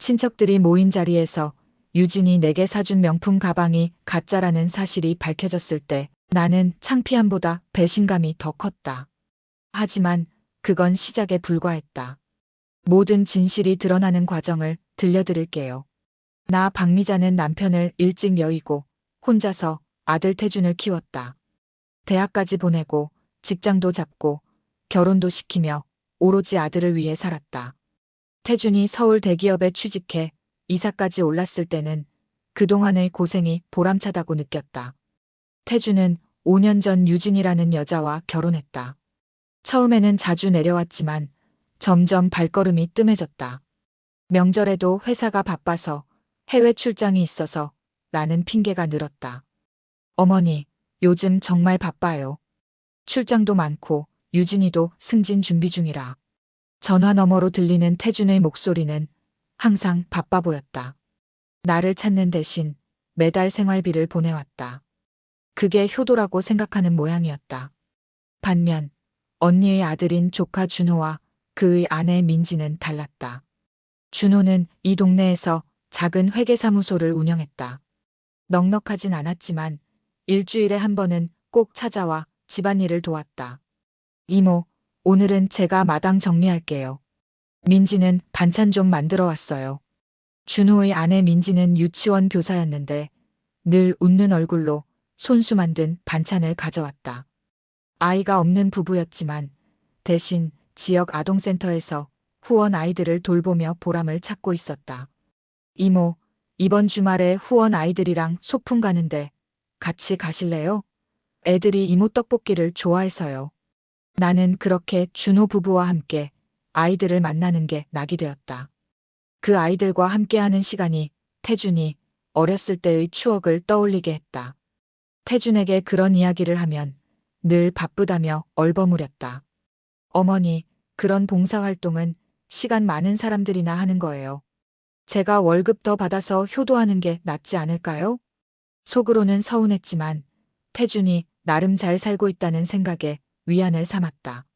친척들이 모인 자리에서 유진이 내게 사준 명품 가방이 가짜라는 사실이 밝혀졌을 때 나는 창피함보다 배신감이 더 컸다. 하지만 그건 시작에 불과했다. 모든 진실이 드러나는 과정을 들려드릴게요. 나 박미자는 남편을 일찍 여의고 혼자서 아들 태준을 키웠다. 대학까지 보내고 직장도 잡고 결혼도 시키며 오로지 아들을 위해 살았다. 태준이 서울 대기업에 취직해 이사까지 올랐을 때는 그동안의 고생이 보람차다고 느꼈다. 태준은 5년 전 유진이라는 여자와 결혼했다. 처음에는 자주 내려왔지만 점점 발걸음이 뜸해졌다. 명절에도 회사가 바빠서 해외 출장이 있어서 라는 핑계가 늘었다. 어머니, 요즘 정말 바빠요. 출장도 많고 유진이도 승진 준비 중이라. 전화 너머로 들리는 태준의 목소리는 항상 바빠 보였다. 나를 찾는 대신 매달 생활비를 보내왔다. 그게 효도라고 생각하는 모양이었다. 반면 언니의 아들인 조카 준호와 그의 아내 민지는 달랐다. 준호는 이 동네에서 작은 회계사무소를 운영했다. 넉넉하진 않았지만 일주일에 한 번은 꼭 찾아와 집안일을 도왔다. 이모, 오늘은 제가 마당 정리할게요. 민지는 반찬 좀 만들어 왔어요. 준호의 아내 민지는 유치원 교사였는데 늘 웃는 얼굴로 손수 만든 반찬을 가져왔다. 아이가 없는 부부였지만 대신 지역 아동센터에서 후원 아이들을 돌보며 보람을 찾고 있었다. 이모, 이번 주말에 후원 아이들이랑 소풍 가는데 같이 가실래요? 애들이 이모 떡볶이를 좋아해서요. 나는 그렇게 준호 부부와 함께 아이들을 만나는 게 낙이 되었다. 그 아이들과 함께하는 시간이 태준이 어렸을 때의 추억을 떠올리게 했다. 태준에게 그런 이야기를 하면 늘 바쁘다며 얼버무렸다. 어머니, 그런 봉사활동은 시간 많은 사람들이나 하는 거예요. 제가 월급 더 받아서 효도하는 게 낫지 않을까요? 속으로는 서운했지만 태준이 나름 잘 살고 있다는 생각에 위안을 삼았다.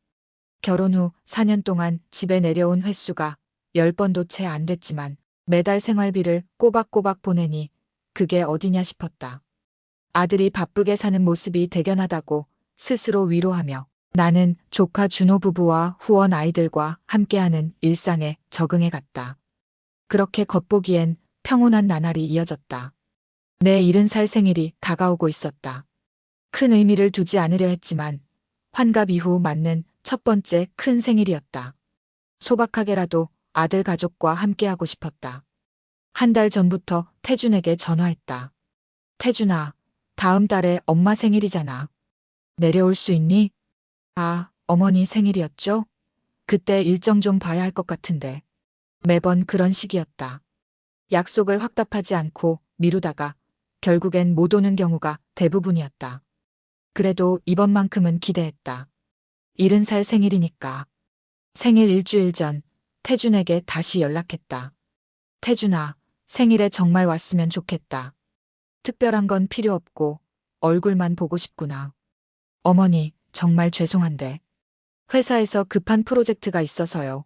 결혼 후 4년 동안 집에 내려온 횟수가 10번도 채 안 됐지만 매달 생활비를 꼬박꼬박 보내니 그게 어디냐 싶었다. 아들이 바쁘게 사는 모습이 대견하다고 스스로 위로하며 나는 조카 준호 부부와 후원 아이들과 함께하는 일상에 적응해 갔다. 그렇게 겉보기엔 평온한 나날이 이어졌다. 내 70살 생일이 다가오고 있었다. 큰 의미를 두지 않으려 했지만 환갑 이후 맞는 첫 번째 큰 생일이었다. 소박하게라도 아들 가족과 함께하고 싶었다. 한 달 전부터 태준에게 전화했다. 태준아, 다음 달에 엄마 생일이잖아. 내려올 수 있니? 아, 어머니 생일이었죠? 그때 일정 좀 봐야 할 것 같은데. 매번 그런 식이었다. 약속을 확답하지 않고 미루다가 결국엔 못 오는 경우가 대부분이었다. 그래도 이번만큼은 기대했다. 70살 생일이니까. 생일 일주일 전 태준에게 다시 연락했다. 태준아, 생일에 정말 왔으면 좋겠다. 특별한 건 필요 없고 얼굴만 보고 싶구나. 어머니, 정말 죄송한데. 회사에서 급한 프로젝트가 있어서요.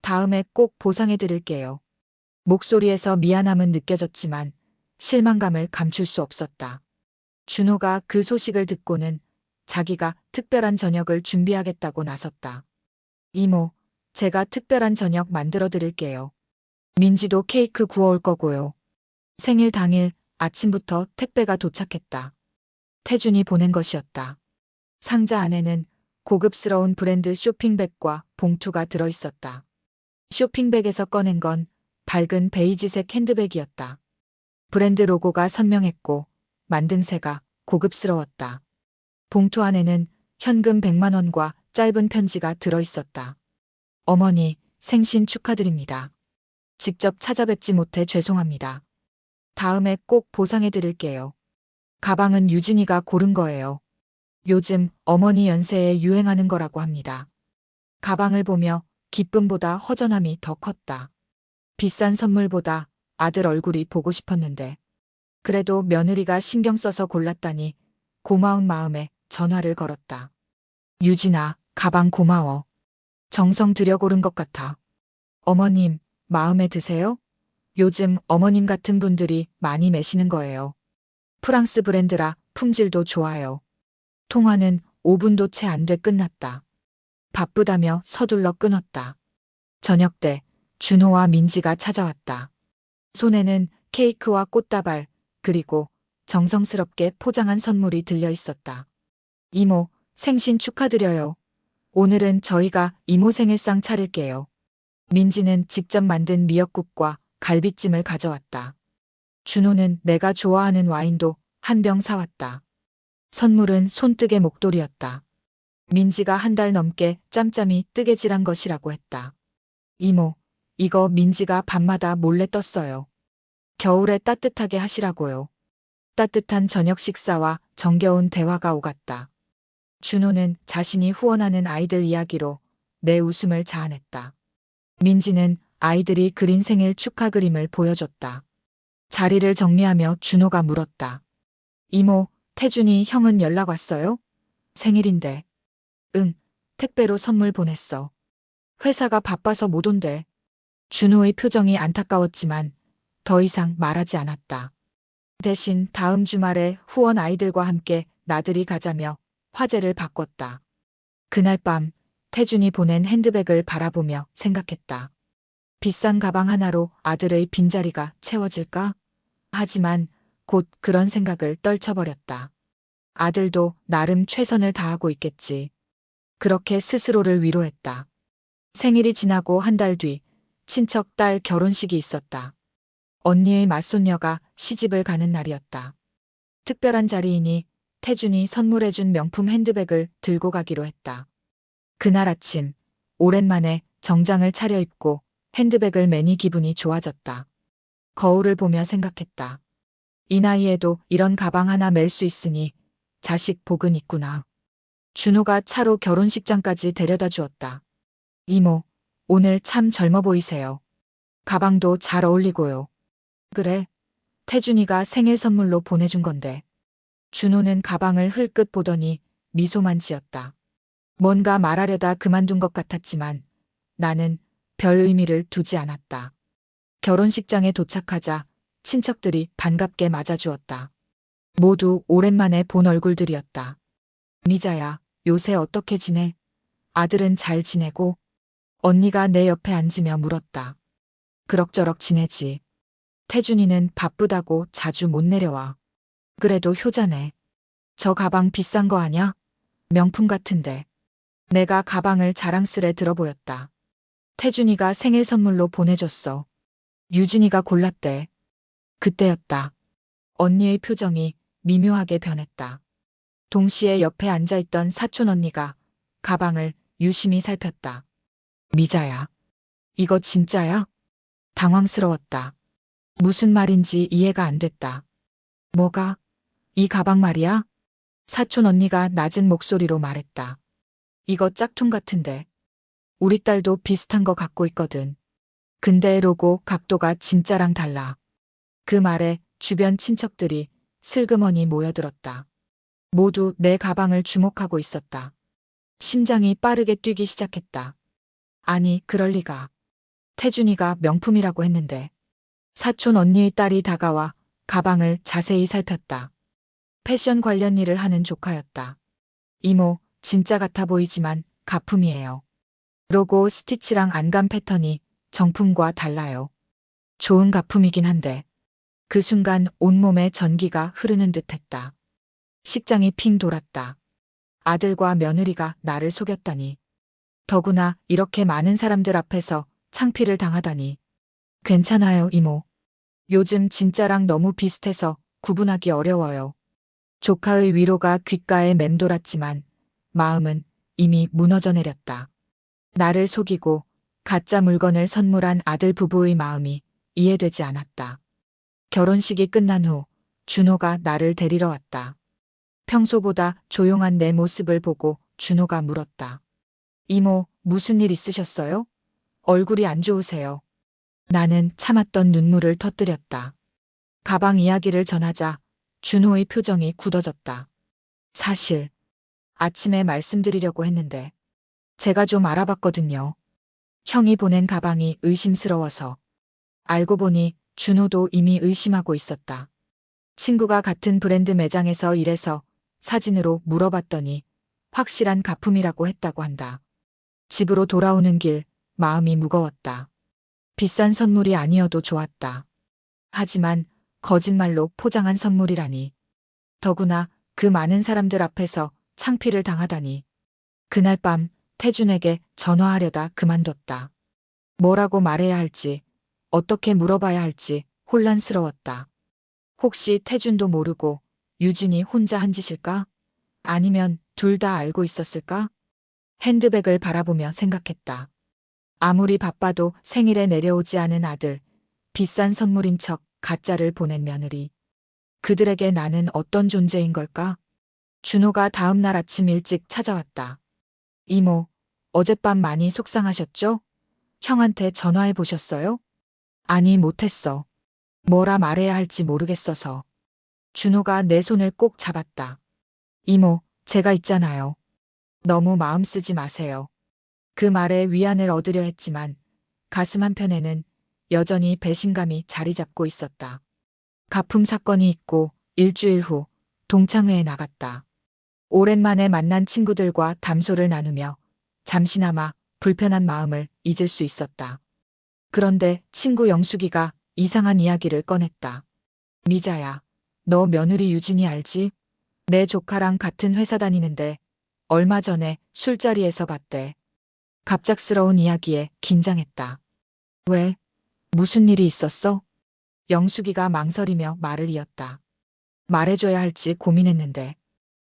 다음에 꼭 보상해 드릴게요. 목소리에서 미안함은 느껴졌지만 실망감을 감출 수 없었다. 준호가 그 소식을 듣고는 자기가 특별한 저녁을 준비하겠다고 나섰다. 이모, 제가 특별한 저녁 만들어 드릴게요. 민지도 케이크 구워올 거고요. 생일 당일 아침부터 택배가 도착했다. 태준이 보낸 것이었다. 상자 안에는 고급스러운 브랜드 쇼핑백과 봉투가 들어있었다. 쇼핑백에서 꺼낸 건 밝은 베이지색 핸드백이었다. 브랜드 로고가 선명했고 만듦새가 고급스러웠다. 봉투 안에는 현금 100만 원과 짧은 편지가 들어있었다. 어머니, 생신 축하드립니다. 직접 찾아뵙지 못해 죄송합니다. 다음에 꼭 보상해 드릴게요. 가방은 유진이가 고른 거예요. 요즘 어머니 연세에 유행하는 거라고 합니다. 가방을 보며 기쁨보다 허전함이 더 컸다. 비싼 선물보다 아들 얼굴이 보고 싶었는데 그래도 며느리가 신경 써서 골랐다니 고마운 마음에 전화를 걸었다. 유진아, 가방 고마워. 정성 들여 고른 것 같아. 어머님, 마음에 드세요? 요즘 어머님 같은 분들이 많이 매시는 거예요. 프랑스 브랜드라 품질도 좋아요. 통화는 5분도 채 안 돼 끝났다. 바쁘다며 서둘러 끊었다. 저녁 때 준호와 민지가 찾아왔다. 손에는 케이크와 꽃다발, 그리고 정성스럽게 포장한 선물이 들려 있었다. 이모, 생신 축하드려요. 오늘은 저희가 이모 생일상 차릴게요. 민지는 직접 만든 미역국과 갈비찜을 가져왔다. 준호는 내가 좋아하는 와인도 한 병 사왔다. 선물은 손뜨개 목도리였다. 민지가 한 달 넘게 짬짬이 뜨개질한 것이라고 했다. 이모, 이거 민지가 밤마다 몰래 떴어요. 겨울에 따뜻하게 하시라고요. 따뜻한 저녁 식사와 정겨운 대화가 오갔다. 준호는 자신이 후원하는 아이들 이야기로 내 웃음을 자아냈다. 민지는 아이들이 그린 생일 축하 그림을 보여줬다. 자리를 정리하며 준호가 물었다. 이모, 태준이 형은 연락 왔어요? 생일인데. 응, 택배로 선물 보냈어. 회사가 바빠서 못 온대. 준호의 표정이 안타까웠지만 더 이상 말하지 않았다. 대신 다음 주말에 후원 아이들과 함께 나들이 가자며 화제를 바꿨다. 그날 밤 태준이 보낸 핸드백을 바라보며 생각했다. 비싼 가방 하나로 아들의 빈자리가 채워질까? 하지만 곧 그런 생각을 떨쳐버렸다. 아들도 나름 최선을 다하고 있겠지. 그렇게 스스로를 위로했다. 생일이 지나고 한 달 뒤 친척 딸 결혼식이 있었다. 언니의 맞손녀가 시집을 가는 날이었다. 특별한 자리이니 태준이 선물해준 명품 핸드백을 들고 가기로 했다. 그날 아침 오랜만에 정장을 차려입고 핸드백을 매니 기분이 좋아졌다. 거울을 보며 생각했다. 이 나이에도 이런 가방 하나 멜 수 있으니 자식 복은 있구나. 준호가 차로 결혼식장까지 데려다 주었다. 이모, 오늘 참 젊어 보이세요. 가방도 잘 어울리고요. 그래, 태준이가 생일 선물로 보내준 건데. 준호는 가방을 흘끗 보더니 미소만 지었다. 뭔가 말하려다 그만둔 것 같았지만 나는 별 의미를 두지 않았다. 결혼식장에 도착하자 친척들이 반갑게 맞아주었다. 모두 오랜만에 본 얼굴들이었다. 미자야, 요새 어떻게 지내? 아들은 잘 지내고? 언니가 내 옆에 앉으며 물었다. 그럭저럭 지내지. 태준이는 바쁘다고 자주 못 내려와. 그래도 효자네. 저 가방 비싼 거 아냐? 명품 같은데. 내가 가방을 자랑스레 들어보였다. 태준이가 생일 선물로 보내줬어. 유진이가 골랐대. 그때였다. 언니의 표정이 미묘하게 변했다. 동시에 옆에 앉아있던 사촌 언니가 가방을 유심히 살폈다. 미자야. 이거 진짜야? 당황스러웠다. 무슨 말인지 이해가 안 됐다. 뭐가? 이 가방 말이야? 사촌 언니가 낮은 목소리로 말했다. 이거 짝퉁 같은데. 우리 딸도 비슷한 거 갖고 있거든. 근데 로고 각도가 진짜랑 달라. 그 말에 주변 친척들이 슬그머니 모여들었다. 모두 내 가방을 주목하고 있었다. 심장이 빠르게 뛰기 시작했다. 아니, 그럴 리가. 태준이가 명품이라고 했는데. 사촌 언니의 딸이 다가와 가방을 자세히 살폈다. 패션 관련 일을 하는 조카였다. 이모, 진짜 같아 보이지만 가품이에요. 로고 스티치랑 안감 패턴이 정품과 달라요. 좋은 가품이긴 한데. 그 순간 온몸에 전기가 흐르는 듯했다. 식장이 핑 돌았다. 아들과 며느리가 나를 속였다니. 더구나 이렇게 많은 사람들 앞에서 창피를 당하다니. 괜찮아요, 이모. 요즘 진짜랑 너무 비슷해서 구분하기 어려워요. 조카의 위로가 귓가에 맴돌았지만 마음은 이미 무너져 내렸다. 나를 속이고 가짜 물건을 선물한 아들 부부의 마음이 이해되지 않았다. 결혼식이 끝난 후 준호가 나를 데리러 왔다. 평소보다 조용한 내 모습을 보고 준호가 물었다. 이모, 무슨 일 있으셨어요? 얼굴이 안 좋으세요. 나는 참았던 눈물을 터뜨렸다. 가방 이야기를 전하자 준호의 표정이 굳어졌다. 사실 아침에 말씀드리려고 했는데 제가 좀 알아봤거든요. 형이 보낸 가방이 의심스러워서. 알고 보니 준호도 이미 의심하고 있었다. 친구가 같은 브랜드 매장에서 일해서 사진으로 물어봤더니 확실한 가품이라고 했다고 한다. 집으로 돌아오는 길 마음이 무거웠다. 비싼 선물이 아니어도 좋았다. 하지만 거짓말로 포장한 선물이라니. 더구나 그 많은 사람들 앞에서 창피를 당하다니. 그날 밤 태준에게 전화하려다 그만뒀다. 뭐라고 말해야 할지, 어떻게 물어봐야 할지 혼란스러웠다. 혹시 태준도 모르고 유진이 혼자 한 짓일까? 아니면 둘 다 알고 있었을까? 핸드백을 바라보며 생각했다. 아무리 바빠도 생일에 내려오지 않은 아들, 비싼 선물인 척 가짜를 보낸 며느리. 그들에게 나는 어떤 존재인 걸까? 준호가 다음 날 아침 일찍 찾아왔다. 이모, 어젯밤 많이 속상하셨죠? 형한테 전화해 보셨어요? 아니, 못했어. 뭐라 말해야 할지 모르겠어서. 준호가 내 손을 꼭 잡았다. 이모, 제가 있잖아요. 너무 마음 쓰지 마세요. 그 말에 위안을 얻으려 했지만 가슴 한편에는 여전히 배신감이 자리 잡고 있었다. 가품 사건이 있고 일주일 후 동창회에 나갔다. 오랜만에 만난 친구들과 담소를 나누며 잠시나마 불편한 마음을 잊을 수 있었다. 그런데 친구 영숙이가 이상한 이야기를 꺼냈다. 미자야, 너 며느리 유진이 알지? 내 조카랑 같은 회사 다니는데 얼마 전에 술자리에서 봤대. 갑작스러운 이야기에 긴장했다. 왜? 무슨 일이 있었어? 영숙이가 망설이며 말을 이었다. 말해줘야 할지 고민했는데.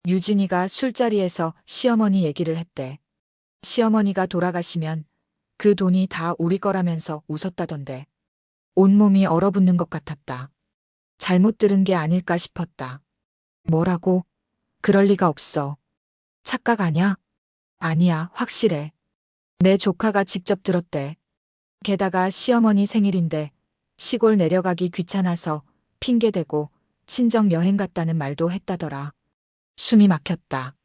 유진이가 술자리에서 시어머니 얘기를 했대. 시어머니가 돌아가시면 그 돈이 다 우리 거라면서 웃었다던데. 온몸이 얼어붙는 것 같았다. 잘못 들은 게 아닐까 싶었다. 뭐라고? 그럴 리가 없어. 착각 아냐? 아니야, 확실해. 내 조카가 직접 들었대. 게다가 시어머니 생일인데 시골 내려가기 귀찮아서 핑계대고 친정 여행 갔다는 말도 했다더라. 숨이 막혔다.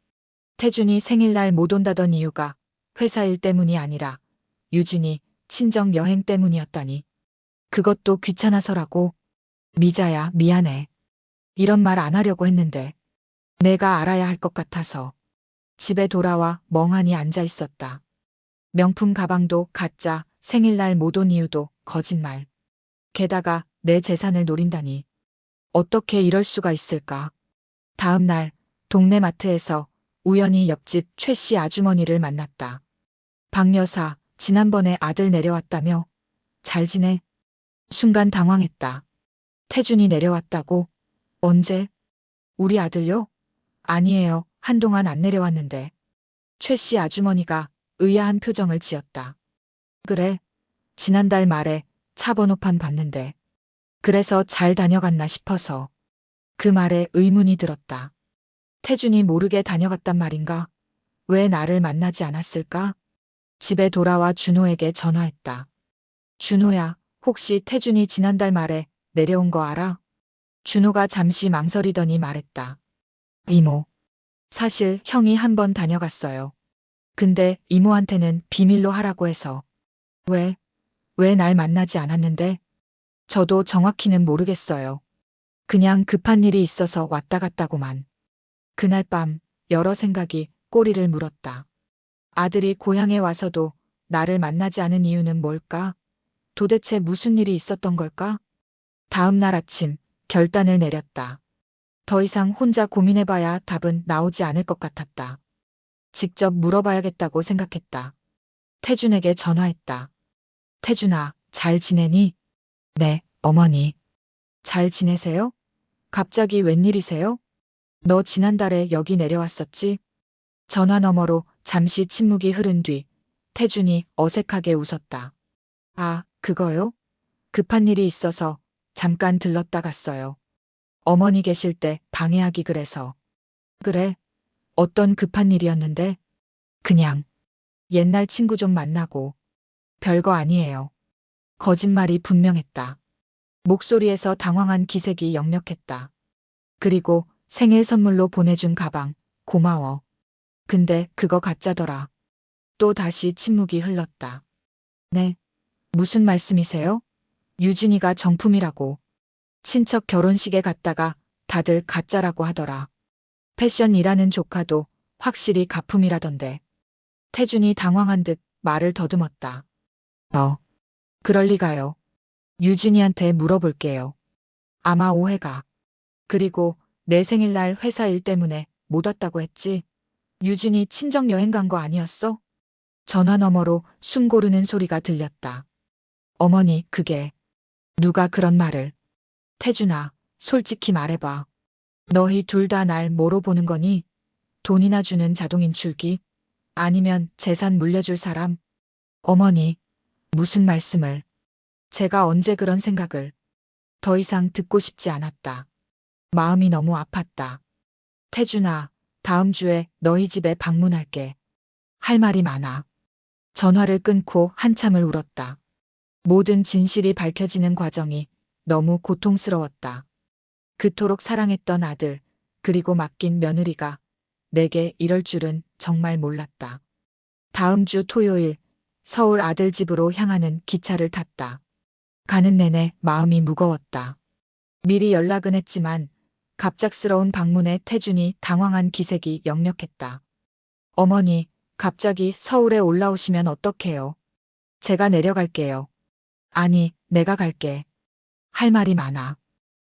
태준이 생일날 못 온다던 이유가 회사 일 때문이 아니라 유진이 친정 여행 때문이었다니. 그것도 귀찮아서라고. 미자야, 미안해. 이런 말 안 하려고 했는데 내가 알아야 할 것 같아서. 집에 돌아와 멍하니 앉아 있었다. 명품 가방도 가짜, 생일날 못 온 이유도 거짓말. 게다가 내 재산을 노린다니. 어떻게 이럴 수가 있을까? 다음 날 동네 마트에서 우연히 옆집 최 씨 아주머니를 만났다. 박 여사, 지난번에 아들 내려왔다며? 잘 지내? 순간 당황했다. 태준이 내려왔다고? 언제? 우리 아들요? 아니에요. 한동안 안 내려왔는데. 최 씨 아주머니가 의아한 표정을 지었다. 그래. 지난달 말에 차 번호판 봤는데. 그래서 잘 다녀갔나 싶어서. 그 말에 의문이 들었다. 태준이 모르게 다녀갔단 말인가? 왜 나를 만나지 않았을까? 집에 돌아와 준호에게 전화했다. 준호야, 혹시 태준이 지난달 말에 내려온 거 알아? 준호가 잠시 망설이더니 말했다. 이모. 사실 형이 한 번 다녀갔어요. 근데 이모한테는 비밀로 하라고 해서. 왜? 왜 날 만나지 않았는데? 저도 정확히는 모르겠어요. 그냥 급한 일이 있어서 왔다 갔다고만. 그날 밤 여러 생각이 꼬리를 물었다. 아들이 고향에 와서도 나를 만나지 않은 이유는 뭘까? 도대체 무슨 일이 있었던 걸까? 다음 날 아침 결단을 내렸다. 더 이상 혼자 고민해봐야 답은 나오지 않을 것 같았다. 직접 물어봐야겠다고 생각했다. 태준에게 전화했다. 태준아, 잘 지내니? 네, 어머니. 잘 지내세요? 갑자기 웬일이세요? 너 지난달에 여기 내려왔었지? 전화 너머로 잠시 침묵이 흐른 뒤 태준이 어색하게 웃었다. 아, 그거요? 급한 일이 있어서 잠깐 들렀다 갔어요. 어머니 계실 때 방해하기 그래서. 그래? 어떤 급한 일이었는데? 그냥 옛날 친구 좀 만나고. 별거 아니에요. 거짓말이 분명했다. 목소리에서 당황한 기색이 역력했다. 그리고 생일 선물로 보내준 가방, 고마워. 근데 그거 가짜더라. 또 다시 침묵이 흘렀다. 네? 무슨 말씀이세요? 유진이가 정품이라고. 친척 결혼식에 갔다가 다들 가짜라고 하더라. 패션 일하는 조카도 확실히 가품이라던데. 태준이 당황한 듯 말을 더듬었다. 그럴 리가요. 유진이한테 물어볼게요. 아마 오해가. 그리고 내 생일날 회사 일 때문에 못 왔다고 했지. 유진이 친정 여행 간 거 아니었어? 전화 너머로 숨 고르는 소리가 들렸다. 어머니, 그게. 누가 그런 말을. 태준아, 솔직히 말해봐. 너희 둘 다 날 뭐로 보는 거니? 돈이나 주는 자동인출기? 아니면 재산 물려줄 사람? 어머니, 무슨 말씀을. 제가 언제 그런 생각을. 더 이상 듣고 싶지 않았다. 마음이 너무 아팠다. 태준아, 다음 주에 너희 집에 방문할게. 할 말이 많아. 전화를 끊고 한참을 울었다. 모든 진실이 밝혀지는 과정이 너무 고통스러웠다. 그토록 사랑했던 아들, 그리고 맡긴 며느리가 내게 이럴 줄은 정말 몰랐다. 다음 주 토요일, 서울 아들 집으로 향하는 기차를 탔다. 가는 내내 마음이 무거웠다. 미리 연락은 했지만 갑작스러운 방문에 태준이 당황한 기색이 역력했다. 어머니, 갑자기 서울에 올라오시면 어떡해요? 제가 내려갈게요. 아니, 내가 갈게. 할 말이 많아.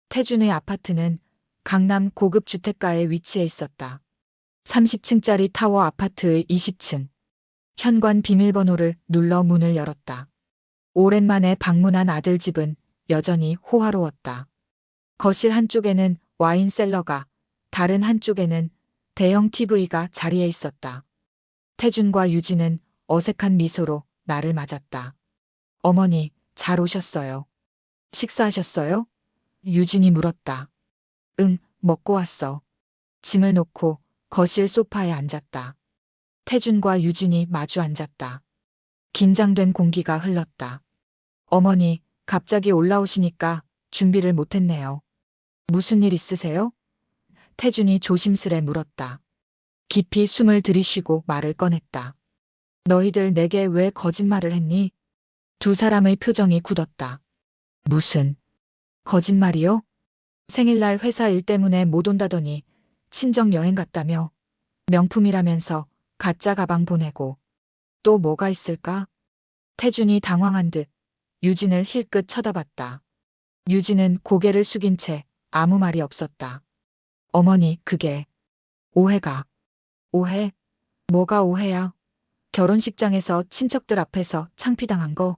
태준의 아파트는 강남 고급 주택가에 위치해 있었다. 30층짜리 타워 아파트의 20층. 현관 비밀번호를 눌러 문을 열었다. 오랜만에 방문한 아들 집은 여전히 호화로웠다. 거실 한쪽에는 와인 셀러가, 다른 한쪽에는 대형 TV가 자리해 있었다. 태준과 유진은 어색한 미소로 나를 맞았다. 어머니, 잘 오셨어요. 식사하셨어요? 유진이 물었다. 응, 먹고 왔어. 짐을 놓고 거실 소파에 앉았다. 태준과 유진이 마주 앉았다. 긴장된 공기가 흘렀다. 어머니, 갑자기 올라오시니까 준비를 못했네요. 무슨 일 있으세요? 태준이 조심스레 물었다. 깊이 숨을 들이쉬고 말을 꺼냈다. 너희들 내게 왜 거짓말을 했니? 두 사람의 표정이 굳었다. 무슨 거짓말이요? 생일날 회사 일 때문에 못 온다더니 친정 여행 갔다며. 명품이라면서 가짜 가방 보내고. 또 뭐가 있을까? 태준이 당황한 듯 유진을 힐끗 쳐다봤다. 유진은 고개를 숙인 채 아무 말이 없었다. 어머니, 그게 오해가. 오해? 뭐가 오해야? 결혼식장에서 친척들 앞에서 창피당한 거?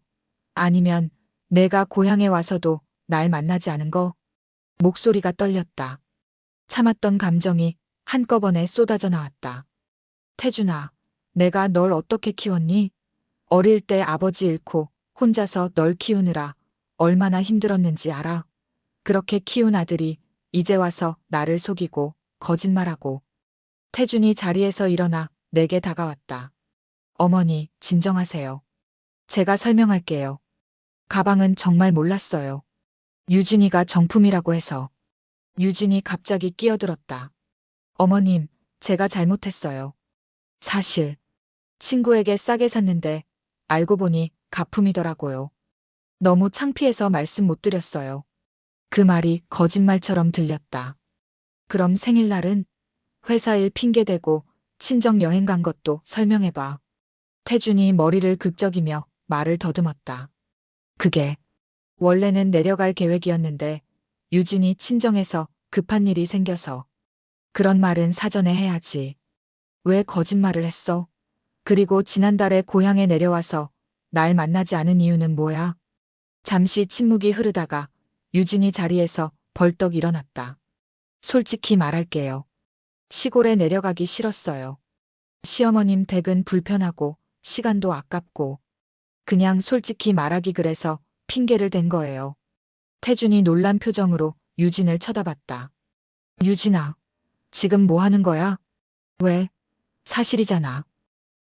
아니면 내가 고향에 와서도 날 만나지 않은 거? 목소리가 떨렸다. 참았던 감정이 한꺼번에 쏟아져 나왔다. 태준아, 내가 널 어떻게 키웠니? 어릴 때 아버지 잃고 혼자서 널 키우느라 얼마나 힘들었는지 알아? 그렇게 키운 아들이 이제 와서 나를 속이고 거짓말하고. 태준이 자리에서 일어나 내게 다가왔다. 어머니, 진정하세요. 제가 설명할게요. 가방은 정말 몰랐어요. 유진이가 정품이라고 해서. 유진이 갑자기 끼어들었다. 어머님, 제가 잘못했어요. 사실 친구에게 싸게 샀는데 알고 보니 가품이더라고요. 너무 창피해서 말씀 못 드렸어요. 그 말이 거짓말처럼 들렸다. 그럼 생일날은? 회사 일 핑계대고 친정 여행 간 것도 설명해봐. 태준이 머리를 극적이며 말을 더듬었다. 그게 원래는 내려갈 계획이었는데 유진이 친정에서 급한 일이 생겨서. 그런 말은 사전에 해야지. 왜 거짓말을 했어? 그리고 지난달에 고향에 내려와서 날 만나지 않은 이유는 뭐야? 잠시 침묵이 흐르다가 유진이 자리에서 벌떡 일어났다. 솔직히 말할게요. 시골에 내려가기 싫었어요. 시어머님 댁은 불편하고 시간도 아깝고. 그냥 솔직히 말하기 그래서 핑계를 댄 거예요. 태준이 놀란 표정으로 유진을 쳐다봤다. 유진아, 지금 뭐 하는 거야? 왜? 사실이잖아.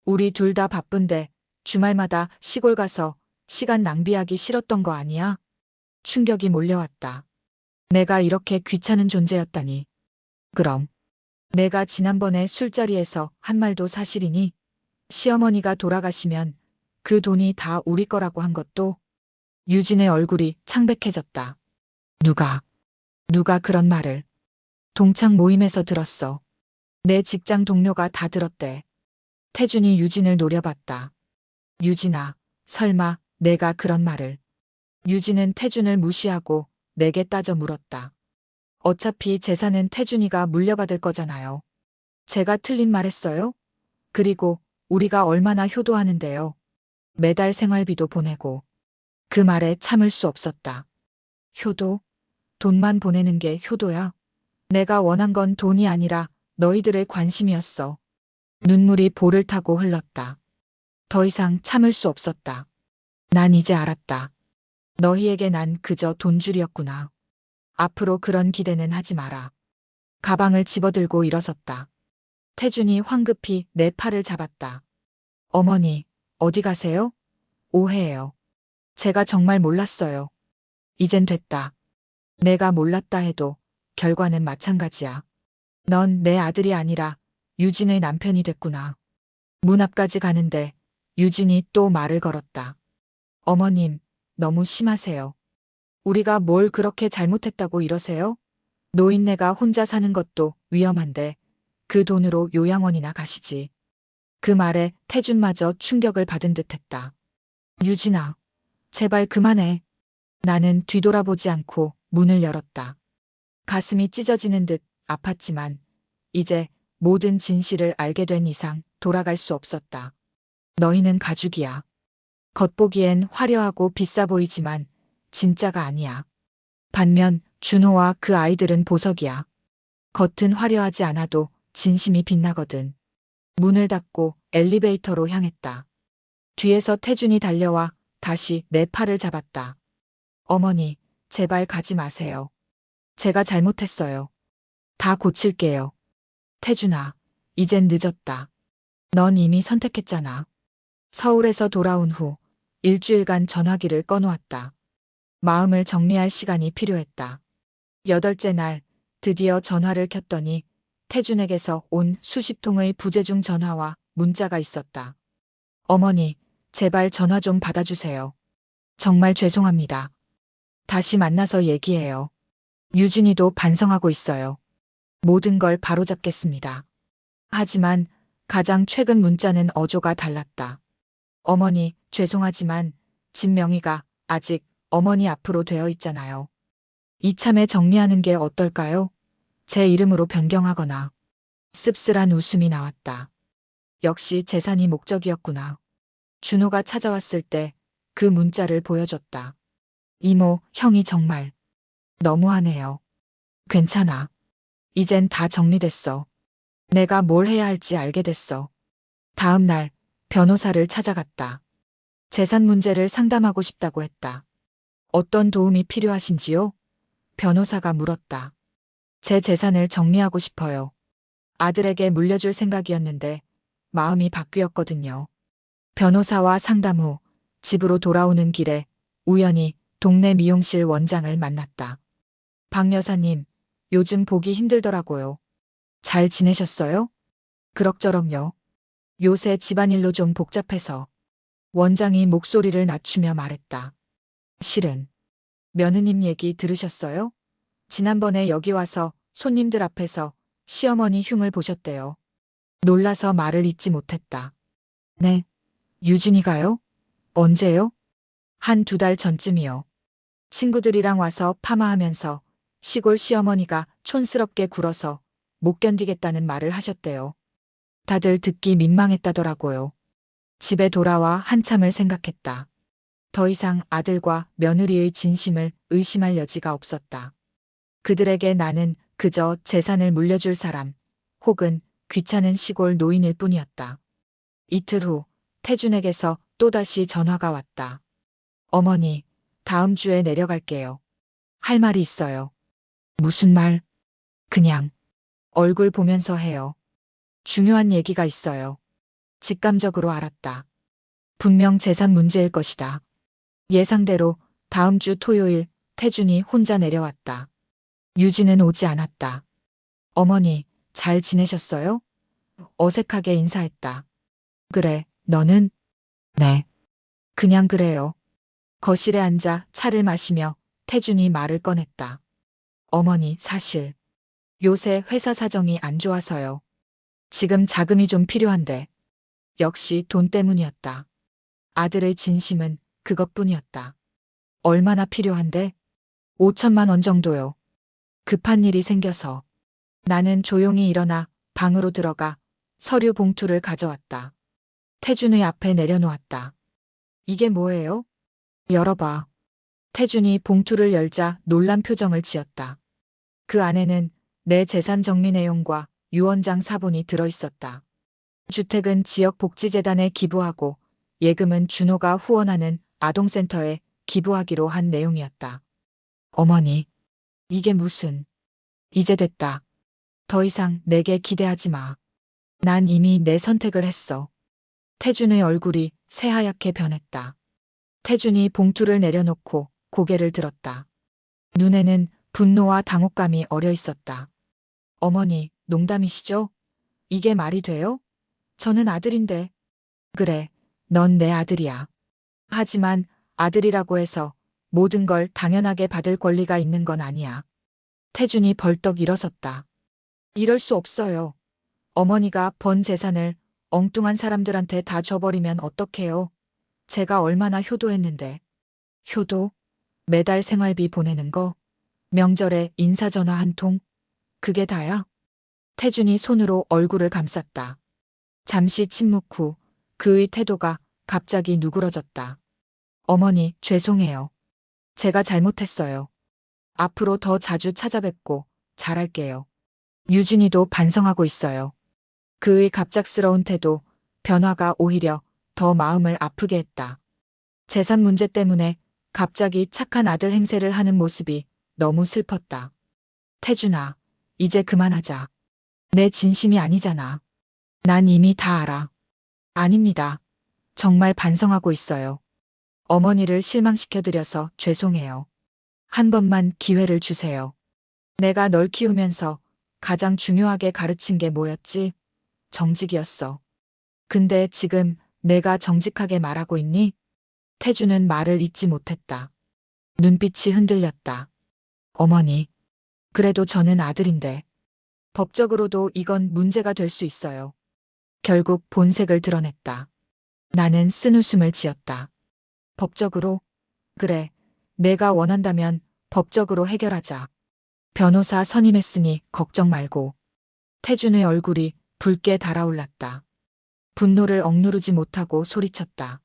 우리 둘 다 바쁜데 주말마다 시골 가서 시간 낭비하기 싫었던 거 아니야? 충격이 몰려왔다. 내가 이렇게 귀찮은 존재였다니. 그럼 내가 지난번에 술자리에서 한 말도 사실이니? 시어머니가 돌아가시면 그 돈이 다 우리 거라고 한 것도? 유진의 얼굴이 창백해졌다. 누가 그런 말을. 동창 모임에서 들었어. 내 직장 동료가 다 들었대. 태준이 유진을 노려봤다. 유진아, 설마 내가 그런 말을. 유진은 태준을 무시하고 내게 따져 물었다. 어차피 재산은 태준이가 물려받을 거잖아요. 제가 틀린 말 했어요? 그리고 우리가 얼마나 효도하는데요. 매달 생활비도 보내고. 그 말에 참을 수 없었다. 효도? 돈만 보내는 게 효도야? 내가 원한 건 돈이 아니라 너희들의 관심이었어. 눈물이 볼을 타고 흘렀다. 더 이상 참을 수 없었다. 난 이제 알았다. 너희에게 난 그저 돈줄이었구나. 앞으로 그런 기대는 하지 마라. 가방을 집어들고 일어섰다. 태준이 황급히 내 팔을 잡았다. 어머니, 어디 가세요? 오해해요. 제가 정말 몰랐어요. 이젠 됐다. 내가 몰랐다 해도 결과는 마찬가지야. 넌 내 아들이 아니라 유진의 남편이 됐구나. 문 앞까지 가는데 유진이 또 말을 걸었다. 어머님, 너무 심하세요. 우리가 뭘 그렇게 잘못했다고 이러세요? 노인네가 혼자 사는 것도 위험한데 그 돈으로 요양원이나 가시지. 그 말에 태준마저 충격을 받은 듯했다. 유진아, 제발 그만해. 나는 뒤돌아보지 않고 문을 열었다. 가슴이 찢어지는 듯 아팠지만 이제 모든 진실을 알게 된 이상 돌아갈 수 없었다. 너희는 가죽이야. 겉보기엔 화려하고 비싸 보이지만 진짜가 아니야. 반면 준호와 그 아이들은 보석이야. 겉은 화려하지 않아도 진심이 빛나거든. 문을 닫고 엘리베이터로 향했다. 뒤에서 태준이 달려와 다시 내 팔을 잡았다. 어머니, 제발 가지 마세요. 제가 잘못했어요. 다 고칠게요. 태준아, 이젠 늦었다. 넌 이미 선택했잖아. 서울에서 돌아온 후 일주일간 전화기를 꺼놓았다. 마음을 정리할 시간이 필요했다. 8째 날 드디어 전화를 켰더니 태준에게서 온 수십 통의 부재중 전화와 문자가 있었다. 어머니, 제발 전화 좀 받아주세요. 정말 죄송합니다. 다시 만나서 얘기해요. 유진이도 반성하고 있어요. 모든 걸 바로잡겠습니다. 하지만 가장 최근 문자는 어조가 달랐다. 어머니, 죄송하지만 집 명의가 아직 어머니 앞으로 되어 있잖아요. 이참에 정리하는 게 어떨까요? 제 이름으로 변경하거나. 씁쓸한 웃음이 나왔다. 역시 재산이 목적이었구나. 준호가 찾아왔을 때 그 문자를 보여줬다. 이모, 형이 정말 너무하네요. 괜찮아. 이젠 다 정리됐어. 내가 뭘 해야 할지 알게 됐어. 다음 날 변호사를 찾아갔다. 재산 문제를 상담하고 싶다고 했다. 어떤 도움이 필요하신지요? 변호사가 물었다. 제 재산을 정리하고 싶어요. 아들에게 물려줄 생각이었는데 마음이 바뀌었거든요. 변호사와 상담 후 집으로 돌아오는 길에 우연히 동네 미용실 원장을 만났다. 박 여사님, 요즘 보기 힘들더라고요. 잘 지내셨어요? 그럭저럭요. 요새 집안일로 좀 복잡해서. 원장이 목소리를 낮추며 말했다. 실은 며느님 얘기 들으셨어요? 지난번에 여기 와서 손님들 앞에서 시어머니 흉을 보셨대요. 놀라서 말을 잇지 못했다. 네. 유진이가요? 언제요? 한 2달 전쯤이요. 친구들이랑 와서 파마하면서 시골 시어머니가 촌스럽게 굴어서 못 견디겠다는 말을 하셨대요. 다들 듣기 민망했다더라고요. 집에 돌아와 한참을 생각했다. 더 이상 아들과 며느리의 진심을 의심할 여지가 없었다. 그들에게 나는 그저 재산을 물려줄 사람, 혹은 귀찮은 시골 노인일 뿐이었다. 이틀 후 태준에게서 또다시 전화가 왔다. 어머니, 다음 주에 내려갈게요. 할 말이 있어요. 무슨 말? 그냥 얼굴 보면서 해요. 중요한 얘기가 있어요. 직감적으로 알았다. 분명 재산 문제일 것이다. 예상대로 다음 주 토요일 태준이 혼자 내려왔다. 유진은 오지 않았다. 어머니, 잘 지내셨어요? 어색하게 인사했다. 그래, 너는? 네. 그냥 그래요. 거실에 앉아 차를 마시며 태준이 말을 꺼냈다. 어머니, 사실 요새 회사 사정이 안 좋아서요. 지금 자금이 좀 필요한데. 역시 돈 때문이었다. 아들의 진심은 그것뿐이었다. 얼마나 필요한데? 5천만 원 정도요. 급한 일이 생겨서. 나는 조용히 일어나 방으로 들어가 서류 봉투를 가져왔다. 태준의 앞에 내려놓았다. 이게 뭐예요? 열어봐. 태준이 봉투를 열자 놀란 표정을 지었다. 그 안에는 내 재산 정리 내용과 유언장 사본이 들어있었다. 주택은 지역복지재단에 기부하고 예금은 준호가 후원하는 아동센터에 기부하기로 한 내용이었다. 어머니, 이게 무슨... 이제 됐다. 더 이상 내게 기대하지 마. 난 이미 내 선택을 했어. 태준의 얼굴이 새하얗게 변했다. 태준이 봉투를 내려놓고 고개를 들었다. 눈에는 분노와 당혹감이 어려 있었다. 어머니, 농담이시죠? 이게 말이 돼요? 저는 아들인데. 그래, 넌 내 아들이야. 하지만 아들이라고 해서 모든 걸 당연하게 받을 권리가 있는 건 아니야. 태준이 벌떡 일어섰다. 이럴 수 없어요. 어머니가 번 재산을 엉뚱한 사람들한테 다 줘버리면 어떡해요? 제가 얼마나 효도했는데. 효도? 매달 생활비 보내는 거? 명절에 인사전화 한 통? 그게 다야? 태준이 손으로 얼굴을 감쌌다. 잠시 침묵 후 그의 태도가 갑자기 누그러졌다. 어머니, 죄송해요. 제가 잘못했어요. 앞으로 더 자주 찾아뵙고 잘할게요. 유진이도 반성하고 있어요. 그의 갑작스러운 태도, 변화가 오히려 더 마음을 아프게 했다. 재산 문제 때문에 갑자기 착한 아들 행세를 하는 모습이 너무 슬펐다. 태준아, 이제 그만하자. 내 진심이 아니잖아. 난 이미 다 알아. 아닙니다. 정말 반성하고 있어요. 어머니를 실망시켜드려서 죄송해요. 한 번만 기회를 주세요. 내가 널 키우면서 가장 중요하게 가르친 게 뭐였지? 정직이었어. 근데 지금 내가 정직하게 말하고 있니? 태준은 말을 잇지 못했다. 눈빛이 흔들렸다. 어머니, 그래도 저는 아들인데. 법적으로도 이건 문제가 될 수 있어요. 결국 본색을 드러냈다. 나는 쓴웃음을 지었다. 법적으로? 그래, 내가 원한다면 법적으로 해결하자. 변호사 선임했으니 걱정 말고. 태준의 얼굴이 붉게 달아올랐다. 분노를 억누르지 못하고 소리쳤다.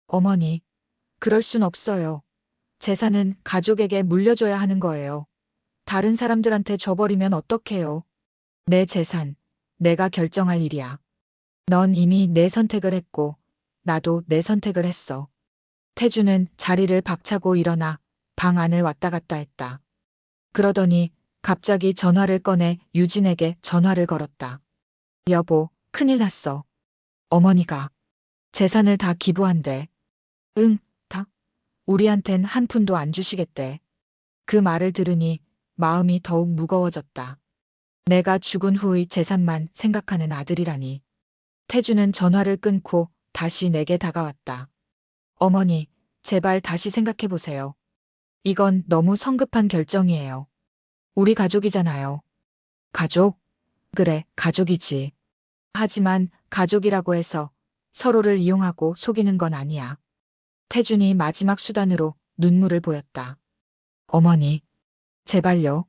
어머니, 그럴 순 없어요. 재산은 가족에게 물려줘야 하는 거예요. 다른 사람들한테 줘버리면 어떡해요. 내 재산, 내가 결정할 일이야. 넌 이미 내 선택을 했고, 나도 내 선택을 했어. 태준은 자리를 박차고 일어나 방 안을 왔다 갔다 했다. 그러더니 갑자기 전화를 꺼내 유진에게 전화를 걸었다. 여보, 큰일 났어. 어머니가 재산을 다 기부한대. 응, 다? 우리한텐 한 푼도 안 주시겠대. 그 말을 들으니 마음이 더욱 무거워졌다. 내가 죽은 후의 재산만 생각하는 아들이라니. 태준은 전화를 끊고 다시 내게 다가왔다. 어머니, 제발 다시 생각해보세요. 이건 너무 성급한 결정이에요. 우리 가족이잖아요. 가족? 그래, 가족이지. 하지만 가족이라고 해서 서로를 이용하고 속이는 건 아니야. 태준이 마지막 수단으로 눈물을 보였다. 어머니, 제발요.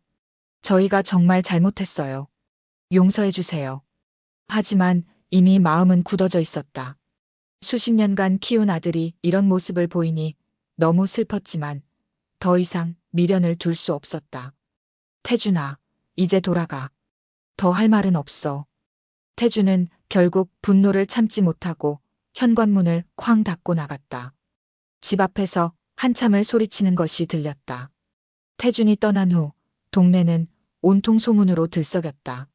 저희가 정말 잘못했어요. 용서해 주세요. 하지만 이미 마음은 굳어져 있었다. 수십 년간 키운 아들이 이런 모습을 보이니 너무 슬펐지만 더 이상 미련을 둘 수 없었다. 태준아, 이제 돌아가. 더 할 말은 없어. 태준은 결국 분노를 참지 못하고 현관문을 쾅 닫고 나갔다. 집 앞에서 한참을 소리치는 것이 들렸다. 태준이 떠난 후 동네는 온통 소문으로 들썩였다.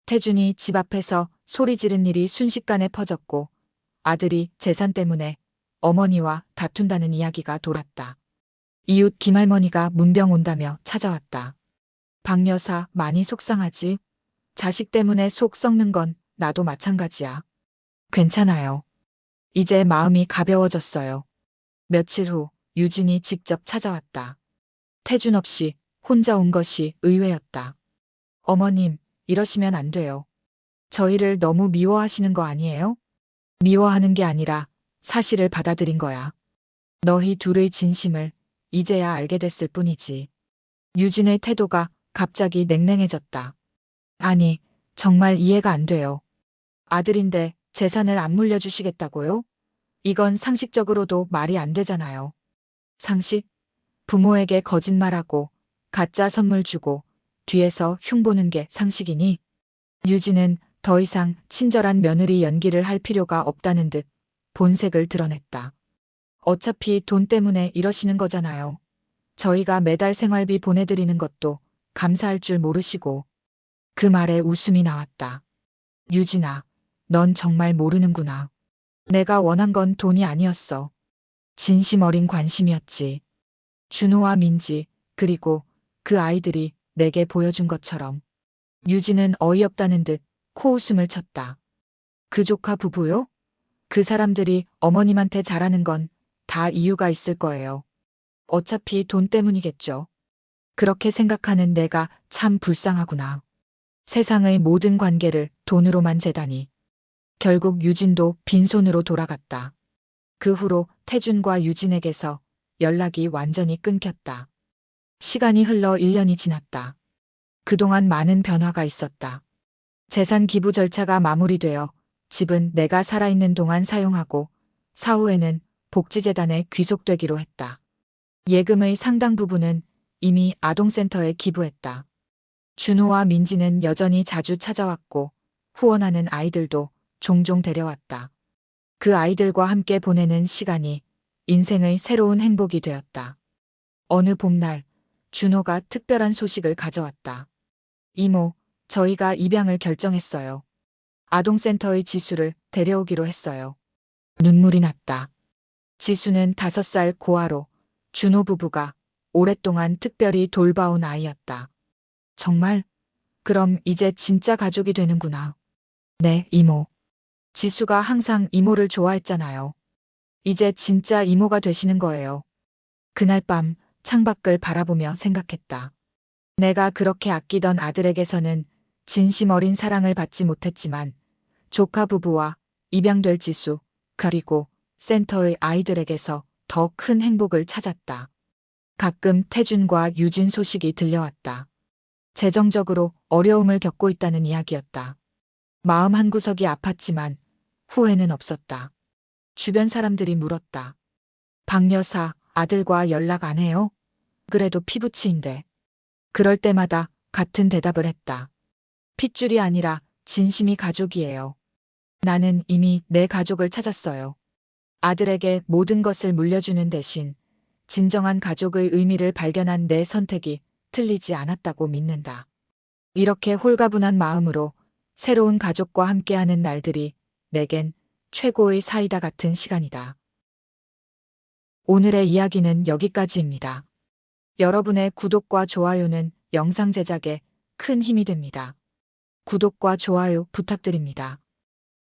태준이 집 앞에서 소리 지른 일이 순식간에 퍼졌고 아들이 재산 때문에 어머니와 다툰다는 이야기가 돌았다. 이웃 김할머니가 문병 온다며 찾아왔다. 박 여사 많이 속상하지? 자식 때문에 속 썩는 건 나도 마찬가지야. 괜찮아요. 이제 마음이 가벼워졌어요. 며칠 후 유진이 직접 찾아왔다. 태준 없이 혼자 온 것이 의외였다. 어머님, 이러시면 안 돼요. 저희를 너무 미워하시는 거 아니에요? 미워하는 게 아니라 사실을 받아들인 거야. 너희 둘의 진심을 이제야 알게 됐을 뿐이지. 유진의 태도가 갑자기 냉랭해졌다. 아니, 정말 이해가 안 돼요. 아들인데 재산을 안 물려주시겠다고요? 이건 상식적으로도 말이 안 되잖아요. 상식? 부모에게 거짓말하고 가짜 선물 주고 뒤에서 흉보는 게 상식이니? 유진은 더 이상 친절한 며느리 연기를 할 필요가 없다는 듯 본색을 드러냈다. 어차피 돈 때문에 이러시는 거잖아요. 저희가 매달 생활비 보내드리는 것도 감사할 줄 모르시고. 그 말에 웃음이 나왔다. 유진아, 넌 정말 모르는구나. 내가 원한 건 돈이 아니었어. 진심 어린 관심이었지. 준호와 민지, 그리고 그 아이들이 내게 보여준 것처럼. 유진은 어이없다는 듯 코웃음을 쳤다. 그 조카 부부요? 그 사람들이 어머님한테 잘하는 건 다 이유가 있을 거예요. 어차피 돈 때문이겠죠. 그렇게 생각하는 내가 참 불쌍하구나. 세상의 모든 관계를 돈으로만 재다니. 결국 유진도 빈손으로 돌아갔다. 그 후로 태준과 유진에게서 연락이 완전히 끊겼다. 시간이 흘러 1년이 지났다. 그동안 많은 변화가 있었다. 재산 기부 절차가 마무리되어 집은 내가 살아있는 동안 사용하고 사후에는 복지재단에 귀속되기로 했다. 예금의 상당 부분은 이미 아동센터에 기부했다. 준호와 민지는 여전히 자주 찾아왔고 후원하는 아이들도 종종 데려왔다. 그 아이들과 함께 보내는 시간이 인생의 새로운 행복이 되었다. 어느 봄날 준호가 특별한 소식을 가져왔다. 이모, 저희가 입양을 결정했어요. 아동센터의 지수를 데려오기로 했어요. 눈물이 났다. 지수는 5살 고아로 준호 부부가 오랫동안 특별히 돌봐온 아이였다. 정말? 그럼 이제 진짜 가족이 되는구나. 네, 이모. 지수가 항상 이모를 좋아했잖아요. 이제 진짜 이모가 되시는 거예요. 그날 밤 창밖을 바라보며 생각했다. 내가 그렇게 아끼던 아들에게서는 진심 어린 사랑을 받지 못했지만 조카 부부와 입양될 지수, 그리고 센터의 아이들에게서 더 큰 행복을 찾았다. 가끔 태준과 유진 소식이 들려왔다. 재정적으로 어려움을 겪고 있다는 이야기였다. 마음 한구석이 아팠지만 후회는 없었다. 주변 사람들이 물었다. 박 여사, 아들과 연락 안 해요? 그래도 피부치인데. 그럴 때마다 같은 대답을 했다. 핏줄이 아니라 진심이 가족이에요. 나는 이미 내 가족을 찾았어요. 아들에게 모든 것을 물려주는 대신 진정한 가족의 의미를 발견한 내 선택이 틀리지 않았다고 믿는다. 이렇게 홀가분한 마음으로 새로운 가족과 함께하는 날들이 내겐 최고의 사이다 같은 시간이다. 오늘의 이야기는 여기까지입니다. 여러분의 구독과 좋아요는 영상 제작에 큰 힘이 됩니다. 구독과 좋아요 부탁드립니다.